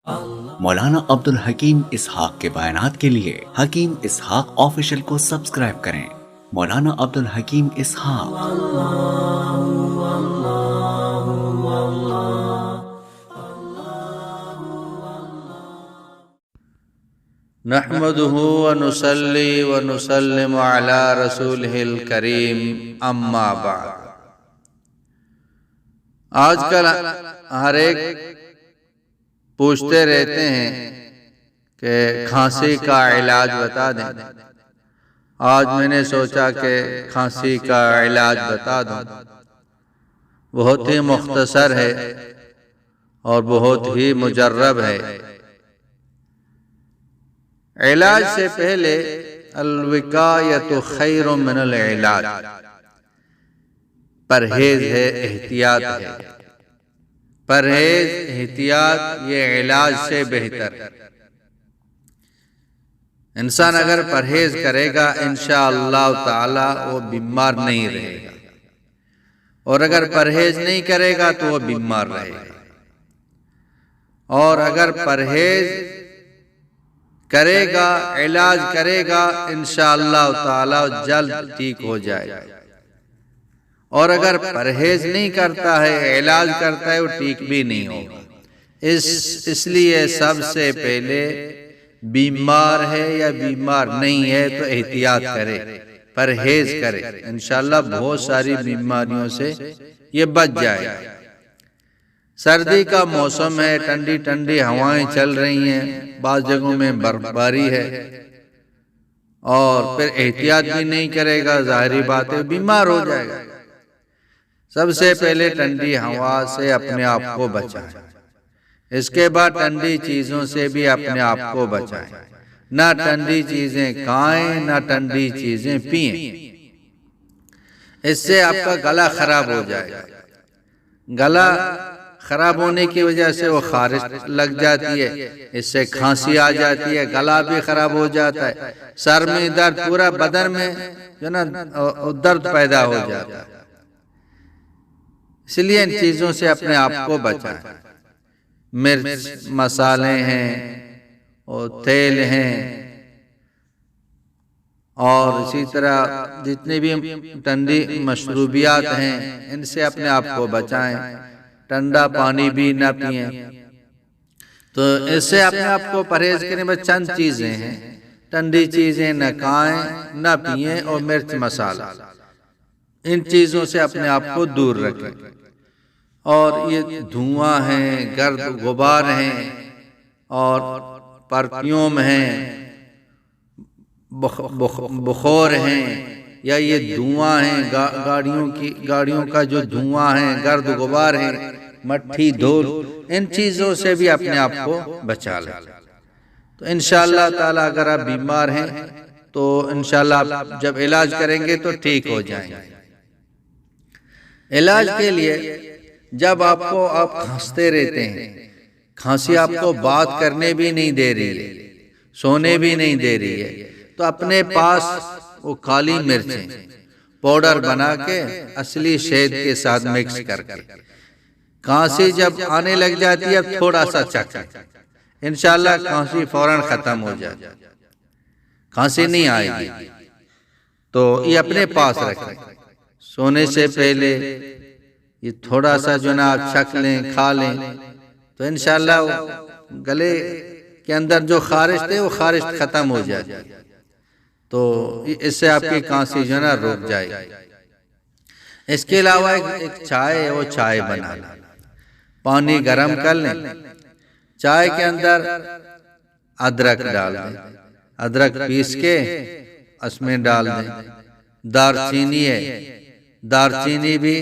مولانا عبد الحکیم اسحاق کے بیانات کے لیے حکیم اسحاق آفیشل کو سبسکرائب کریں۔ مولانا عبد الحکیم اسحاق۔ نحمده ونصلي ونسلم على رسوله الكريم اما بعد۔ آج کل ہر ایک پوچھتے رہتے ہیں کہ کھانسی کا علاج بتا دیں۔ آج میں نے سوچا کہ کھانسی کا علاج بتا دوں۔ بہت ہی مختصر ہے اور بہت ہی مجرب ہے۔ علاج سے پہلے الوقایۃ خیر من العلاج، پرہیز ہے، احتیاط ہے۔ پرہیز، احتیاط یہ علاج سے بہتر ہے۔ انسان اگر پرہیز کرے گا انشاءاللہ تعالی وہ بیمار نہیں رہے گا، اور اگر پرہیز نہیں کرے گا تو وہ بیمار رہے گا۔ اور اگر پرہیز کرے گا، علاج کرے گا، انشاءاللہ تعالی جلد ٹھیک ہو جائے گا۔ اور اگر پرہیز نہیں کرتا ہے، علاج کرتا ہے، وہ ٹھیک بھی نہیں ہوگا۔ اس لیے سب سے پہلے بیمار ہے یا بیمار نہیں ہے تو احتیاط کرے، پرہیز کرے، انشاءاللہ بہت ساری بیماریوں سے یہ بچ جائے گا۔ سردی کا موسم ہے، ٹھنڈی ٹھنڈی ہوائیں چل رہی ہیں، بعض جگہوں میں برف باری ہے، اور پھر احتیاط بھی نہیں کرے گا، ظاہری بات ہے بیمار ہو جائے گا۔ سب سے پہلے ٹھنڈی ہوا سے اپنے آپ کو بچائیں، اس کے بعد ٹھنڈی چیزوں سے بھی اپنے آپ کو بچائیں۔ نہ ٹھنڈی چیزیں کھائیں، نہ ٹھنڈی چیزیں پئیں، اس سے آپ کا گلا خراب ہو جائے گا۔ گلا خراب ہونے کی وجہ سے وہ خارش لگ جاتی ہے، اس سے کھانسی آ جاتی ہے، گلا بھی خراب ہو جاتا ہے، سر میں درد، پورا بدن میں جو نا درد پیدا ہو جاتا ہے۔ اس لیے ان چیزوں سے اپنے آپ کو بچائیں۔ مرچ، مسالے ہیں اور تیل ہیں، اور اسی طرح جتنی بھی ٹھنڈی مشروبیات ہیں ان سے اپنے آپ کو بچائیں۔ ٹھنڈا پانی بھی نہ پئیں، تو اس سے اپنے آپ کو پرہیز کرنے میں چند چیزیں ہیں۔ ٹھنڈی چیزیں نہ کھائیں، نہ پئیں، اور مرچ مسالہ، ان چیزوں سے اپنے آپ کو دور رکھیں۔ اور یہ دھواں ہیں، گرد غبار ہیں، اور پرفیوم ہیں، بخور ہیں، یا یہ دھواں ہیں، گاڑیوں کا جو دھواں ہے، گرد غبار ہے، مٹی دھول، ان چیزوں سے بھی اپنے آپ کو بچا لیں۔ تو انشاءاللہ تعالی اگر آپ بیمار ہیں تو انشاءاللہ آپ جب علاج کریں گے تو ٹھیک ہو جائیں گے۔ علاج کے لیے جب آپ کھانستے رہتے ہیں، کھانسی آپ کو بات کرنے بھی نہیں دے رہی ہے، سونے بھی نہیں دے رہی ہے، تو اپنے پاس وہ کالی مرچیں پاؤڈر بنا کے اصلی شہد کے ساتھ مکس کر کے، کھانسی جب آنے لگ جاتی ہے اب تھوڑا سا چکھیں، انشاءاللہ کھانسی فوراً ختم ہو جائے، کھانسی نہیں آئے گی۔ تو یہ اپنے پاس رکھیں، سونے سے پہلے یہ تھوڑا سا جو نا آپ چکھ لیں، کھا لیں، تو انشاءاللہ گلے کے اندر جو خارش تھے وہ خارش ختم ہو جائے، تو اس سے آپ کی کھانسی جو نا رک جائے گی۔ اس کے علاوہ ایک چائے، وہ چائے بنا لیں، پانی گرم کر لیں، چائے کے اندر ادرک ڈال دیں، ادرک پیس کے اس میں ڈال دیں۔ دار چینی ہے، دار چینی بھی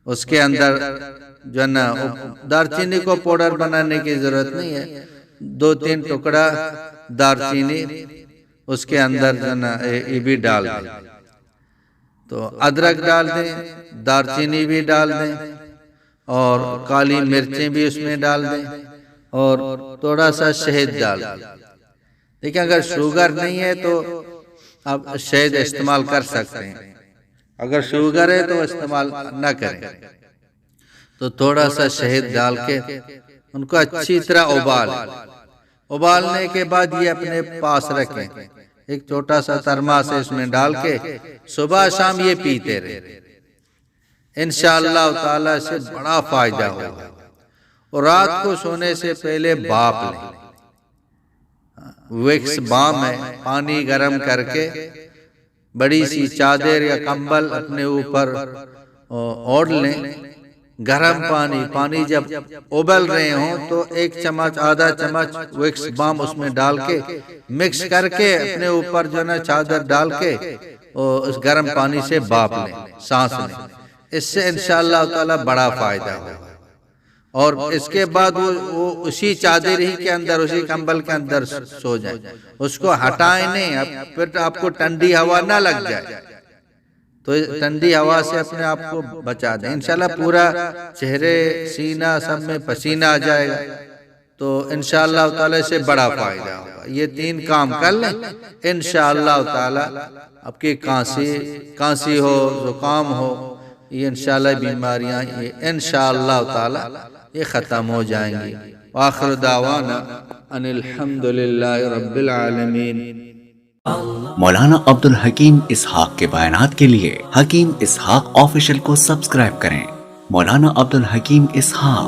اس کے اندر جو نا، دار چینی کو پاؤڈر بنانے کی ضرورت نہیں ہے، 2-3 ٹکڑا دار چینی اس کے اندر جو نا یہ بھی ڈال دیں۔ تو ادرک ڈال دیں، دار چینی بھی ڈال دیں، اور کالی مرچیں بھی اس میں ڈال دیں، اور تھوڑا سا شہد ڈال دیں۔ لیکن اگر شوگر نہیں ہے تو آپ شہد استعمال کر سکتے ہیں، اگر شوگر ہے تو استعمال نہ کریں۔ تو تھوڑا سا شہد ڈال کے ان کو اچھی طرح ابالنے کے بعد یہ اپنے پاس رکھیں، ایک چھوٹا سا ترماس اس میں ڈال کے صبح شام یہ پیتے رہے، انشاءاللہ تعالی سے بڑا فائدہ ہوگا۔ اور رات کو سونے سے پہلے بھاپ لیں، ویکس بام ہے، پانی گرم کر کے بڑی سی چادر یا کمبل اپنے اوپر اوڑھ لیں، گرم پانی جب ابل رہے ہوں تو ایک چمچ آدھا چمچ ویکس بام اس میں ڈال کے مکس کر کے اپنے اوپر جو نا چادر ڈال کے اس گرم پانی سے بھاپ لیں، سانس لیں، اس سے انشاءاللہ تعالی بڑا فائدہ ہوگا۔ اور اس کے بعد وہ اسی چادر ہی کے اندر، اسی کمبل کے اندر سو جائیں، اس کو ہٹائیں نہیں، پھر آپ کو ٹھنڈی ہوا نہ لگ جائے، تو ٹھنڈی ہوا سے اپنے آپ کو بچا دیں۔ انشاءاللہ پورا چہرے سینہ سب میں پسینہ آ جائے گا، تو انشاءاللہ تعالی سے بڑا فائدہ ہوگا۔ یہ 3 کام کر لیں، انشاءاللہ تعالی آپ کی کانسی ہو، زکام ہو، یہ انشاءاللہ بیماریاں یہ انشاءاللہ تعالی یہ ختم ہو جائیں گی۔ وآخر دعوانا ان الحمدللہ رب العالمین۔ مولانا عبدالحکیم اسحاق کے بیانات کے لیے حکیم اسحاق آفیشل کو سبسکرائب کریں۔ مولانا عبدالحکیم اسحاق۔